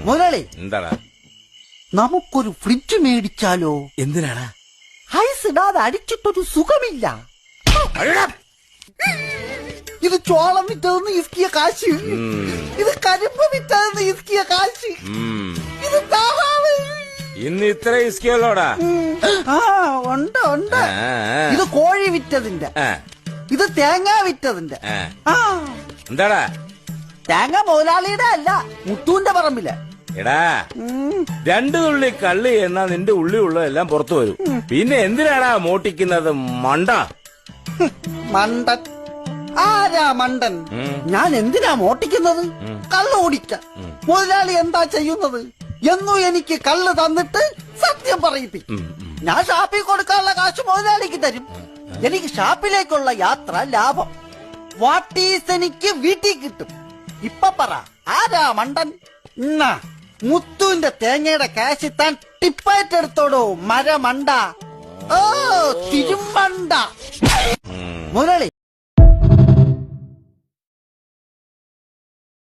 മുരളി, എന്താടാ? നമുക്കൊരു ഫ്രിഡ്ജ് മേടിച്ചാലോ? എന്തിനാടാ? ഐസ് ഇടാതെ അടിച്ചിട്ടൊരു സുഖമില്ല. അയ്യടാ. ഇത് ചോളം വിറ്റതെന്ന് ഇസ്കിയ കാശ്, ഇത് കരിമ്പ് വിറ്റതെന്ന് ഇസ്കിയ കാശ്, ഇത് താറാവ്. ഇന്ന് ഇത്ര ഇസ്കിയല്ലോടാ? ആ ഉണ്ട് ഉണ്ട്. ഇത് കോഴി വിറ്റതിന്റെ, ഇത് തേങ്ങ വിറ്റതിന്റെ. ആ എന്താടാ? തേങ്ങ മുതലാളിയുടെ അല്ല, മുത്തൂന്റെ പറമ്പില്. എടാ, 2 തുള്ളി കള്ളി എന്നാ നിന്റെ ഉള്ളി ഉള്ളതെല്ലാം പുറത്തു വരും. പിന്നെ എന്തിനാടാ മോട്ടിക്കുന്നത് മണ്ട? മണ്ടൻ ആരാ മണ്ടൻ? ഞാൻ എന്തിനാ മോട്ടിക്കുന്നത്? കള്ള് ഓടിക്ക. മുതലാളി എന്താ ചെയ്യുന്നത്? എന്നും എനിക്ക് കള്ള് തന്നിട്ട് സത്യം പറയിപ്പിക്കും. ഞാൻ ഷാപ്പിൽ കൊടുക്കാനുള്ള കാശ് മുതലാളിക്ക് തരും. എനിക്ക് ഷാപ്പിലേക്കുള്ള യാത്ര ലാഭം. വാട്ടീസ് എനിക്ക് വീട്ടിൽ കിട്ടും. ഇപ്പൊ പറ, ആരാ മണ്ടൻ? എന്നാ മുത്തുവിന്റെ തേങ്ങയുടെ കാശ് താൻ ടിപ്പായിട്ടെടുത്തോടോ മരമണ്ട. ഓ തിരുമണ്ട. മുരളി,